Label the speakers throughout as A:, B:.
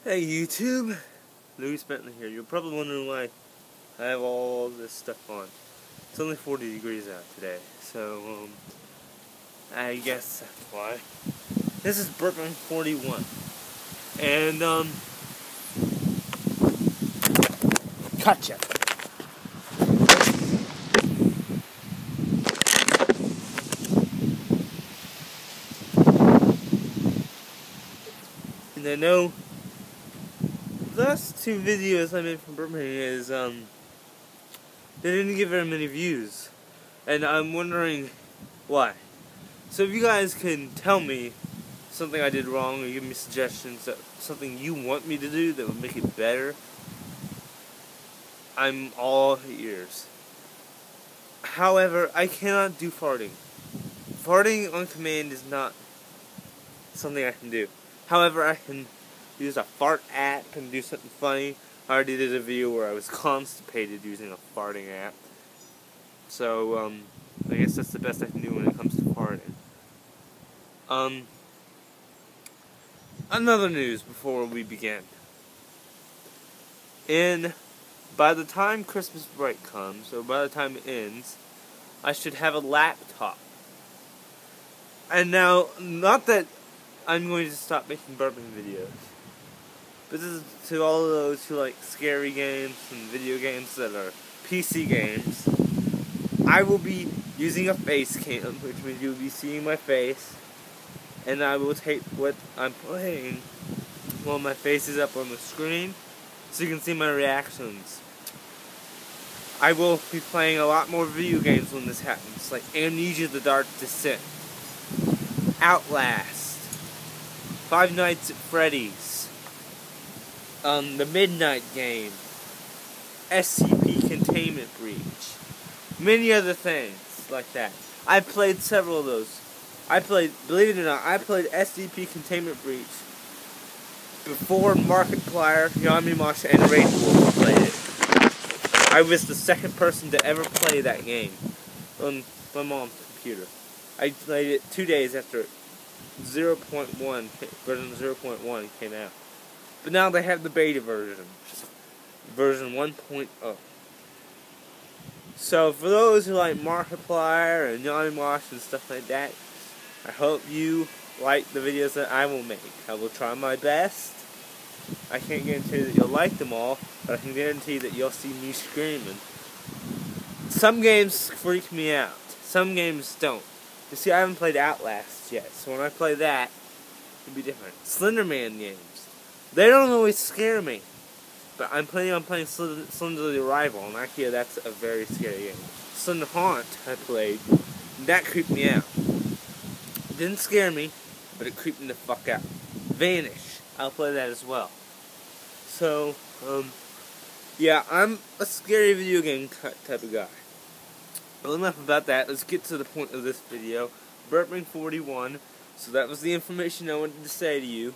A: Hey YouTube, Louis Bentley here. You're probably wondering why I have all this stuff on. It's only 40 degrees out today, so I guess that's why. This is Burping 41, and gotcha. And I know the last two videos I made from Burping is they didn't get very many views, and I'm wondering why. So if you guys can tell me something I did wrong or give me suggestions that something you want me to do that would make it better, I'm all ears. However, I cannot do farting. Farting on command is not something I can do. However, I can use a fart app and do something funny. I already did a video where I was constipated using a farting app. So, I guess that's the best I can do when it comes to farting. Another news before we begin. By the time Christmas break comes, or by the time it ends, I should have a laptop. And now, not that I'm going to stop making burping videos, but this is to all of those who like scary games and video games that are PC games. I will be using a face cam, which means you'll be seeing my face, and I will tape what I'm playing while my face is up on the screen, so you can see my reactions. I will be playing a lot more video games when this happens, like Amnesia: The Dark Descent, Outlast, Five Nights at Freddy's, The Midnight Game, SCP Containment Breach, many other things like that. I've played several of those. Believe it or not, I played SCP Containment Breach before Markiplier, Yamimash, and Rainbow played it. I was the second person to ever play that game on my mom's computer. I played it 2 days after version 0.1 came out. But now they have the beta version 1.0. So for those who like Markiplier and Yamimash and stuff like that, I hope you like the videos that I will make. I will try my best. I can't guarantee that you'll like them all, but I can guarantee that you'll see me screaming. Some games freak me out. Some games don't. You see, I haven't played Outlast yet, so when I play that, it'll be different. Slenderman games. They don't always scare me, but I'm planning on playing Slender the Arrival, and actually that's a very scary game. Slender Haunt I played, and that creeped me out. It didn't scare me, but it creeped me the fuck out. Vanish. I'll play that as well. So, yeah, I'm a scary video game type of guy. Well, enough about that. Let's get to the point of this video. Burping 41. So that was the information I wanted to say to you.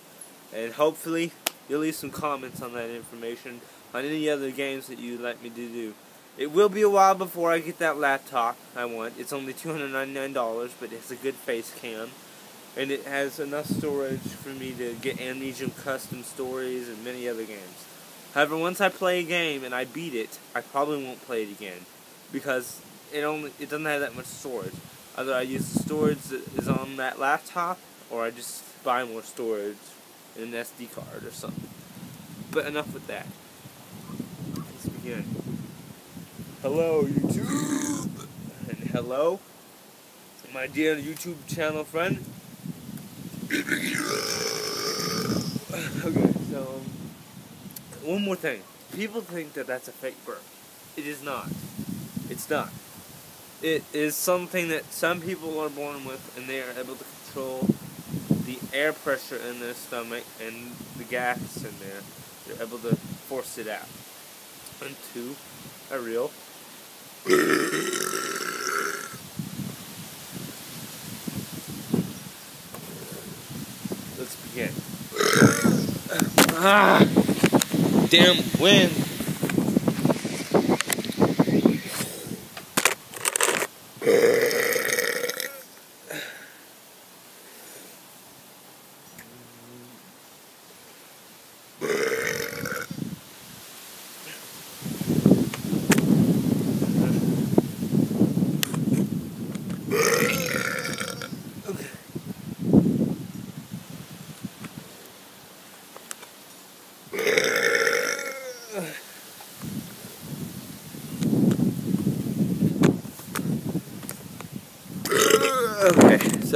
A: And hopefully, you'll leave some comments on that information, on any other games that you'd like me to do. It will be a while before I get that laptop I want. It's only $299, but it's a good face cam. And it has enough storage for me to get Amnesia custom stories and many other games. However, once I play a game and I beat it, I probably won't play it again, because it doesn't have that much storage. Either I use the storage that is on that laptop, or I just buy more storage in an SD card or something. But enough with that. Let's begin. Hello, YouTube, and hello, my dear YouTube channel friend. Okay, so, one more thing. People think that that's a fake burp. It is not. It's not. It is something that some people are born with, and they are able to control the air pressure in their stomach and the gas in there. They're able to force it out into a real Let's begin. Damn wind.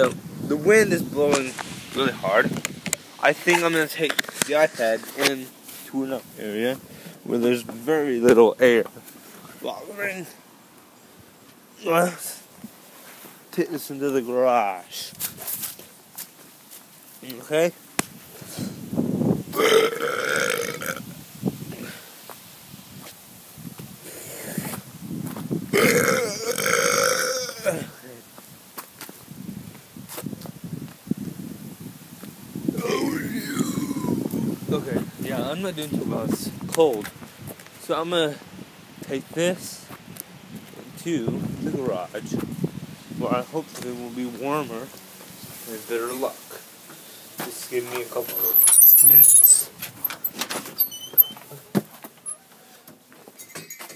A: So, the wind is blowing really hard. I think I'm going to take the iPad into another area where there's very little air. Let's take this into the garage. Okay? Okay, yeah, I'm not doing too well. It's cold. So I'm gonna take this to the garage where I hopefully will be warmer and better luck. Just give me a couple of minutes.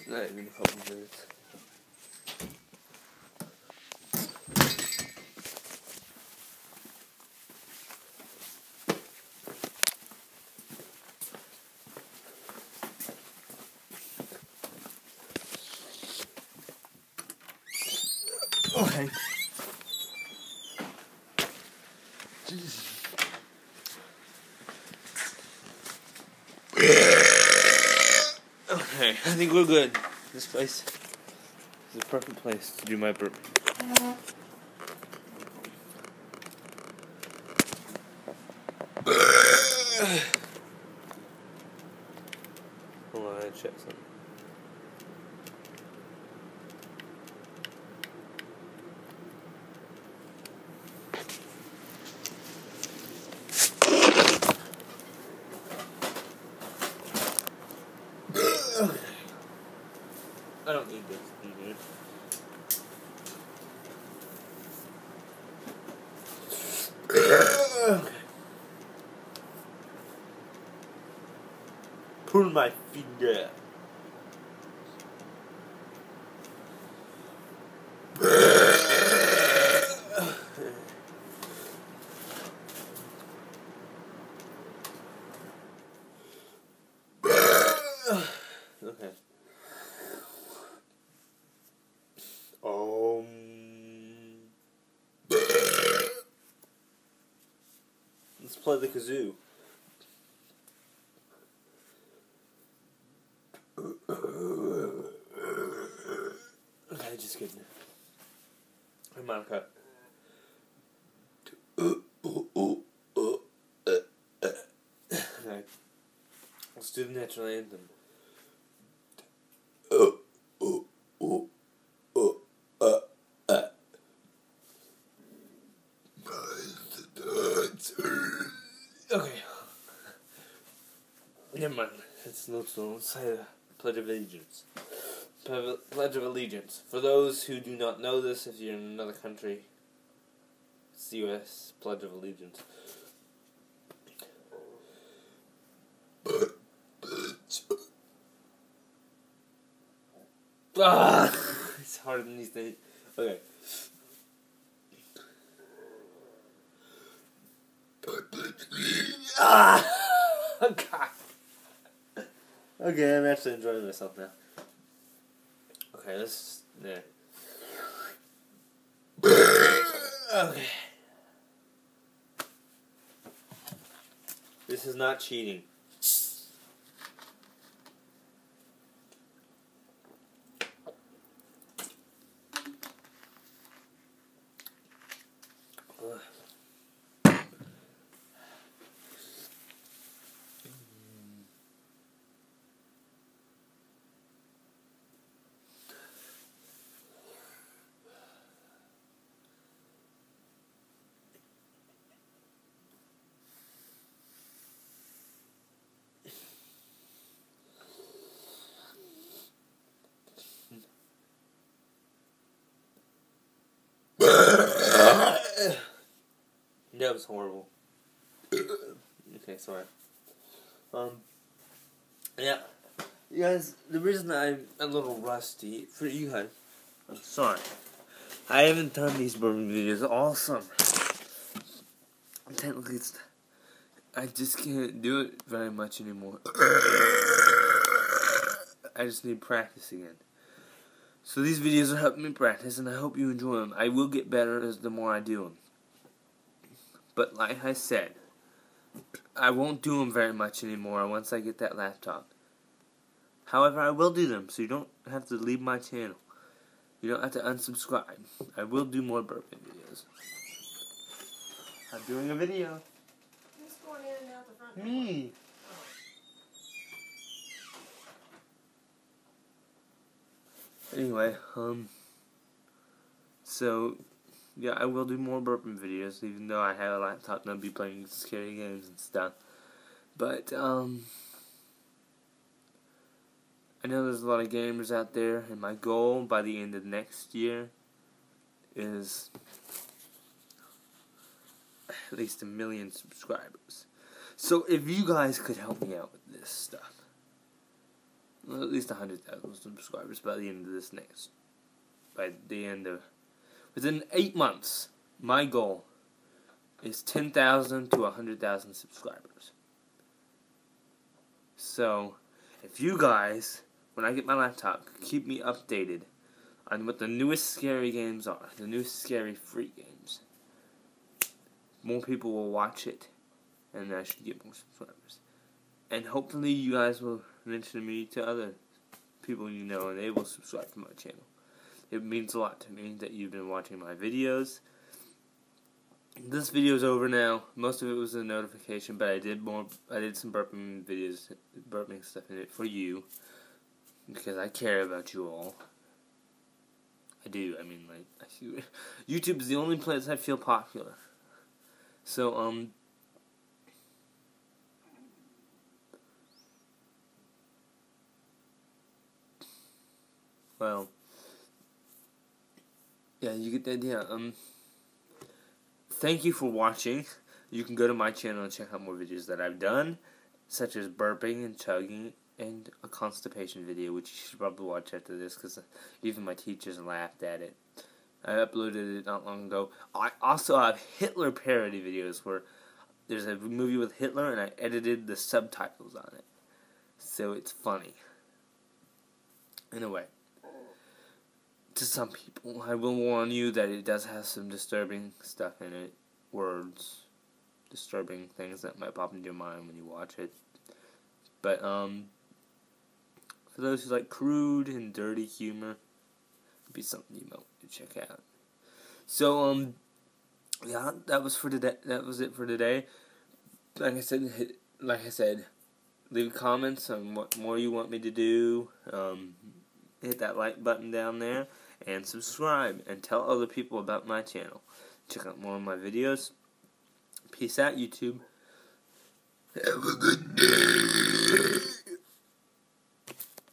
A: Not even a couple of minutes. Okay. Okay, I think we're good. This place is a perfect place to do my burping. Hold on, I check something. I don't need this in here. Okay. Pull my finger. Okay. Let's play the kazoo. Okay, just kidding. Harmonica. Okay. Let's do the national anthem. Okay. Never mind. Let's say the Pledge of Allegiance. Pledge of Allegiance. For those who do not know this, if you're in another country, it's the U.S. Pledge of Allegiance. It's harder than these things. Okay. Oh, God. Okay, I'm actually enjoying myself now. Okay, let's... There. Okay. This is not cheating. That was horrible. Okay, sorry. Yeah. You guys, the reason I'm a little rusty, for you guys, I'm sorry. I haven't done these burping videos all summer. Technically, I just can't do it very much anymore. I just need practice again. So these videos are helping me practice, and I hope you enjoy them. I will get better as the more I do them. But like I said, I won't do them very much anymore once I get that laptop. However, I will do them, so you don't have to leave my channel. You don't have to unsubscribe. I will do more burping videos. I'm doing a video.
B: Who's going in and out the front door?
A: Me. Anyway, so, yeah, I will do more burping videos, even though I have a laptop and I'll be playing scary games and stuff. But, I know there's a lot of gamers out there, and my goal by the end of next year is at least 1 million subscribers. So if you guys could help me out with this stuff, well, at least 100,000 subscribers by the end of within 8 months, my goal is 10,000 to 100,000 subscribers. So if you guys, when I get my laptop, keep me updated on what the newest scary games are, the newest scary free games, more people will watch it, and I should get more subscribers. And hopefully you guys will mention me to other people you know, and they will subscribe to my channel. It means a lot to me that you've been watching my videos. This video's over now. Most of it was a notification, but I did some burping videos, burping stuff in it for you, because I care about you all. I do. I mean, like, YouTube is the only place I feel popular. So, well, yeah, you get the idea. Thank you for watching. You can go to my channel and check out more videos that I've done, such as burping and chugging, and a constipation video, which you should probably watch after this, because even my teachers laughed at it. I uploaded it not long ago. I also have Hitler parody videos where there's a movie with Hitler, and I edited the subtitles on it. So it's funny. Anyway, to some people, I will warn you that it does have some disturbing stuff in it. Words. Disturbing things that might pop into your mind when you watch it. But, for those who like crude and dirty humor, it'd be something you might want to check out. So, yeah, that was for today. That was it for today. Like I said, leave comments on what more you want me to do. Hit that like button down there and subscribe and tell other people about my channel. Check out more of my videos. Peace out, YouTube. Have a good day.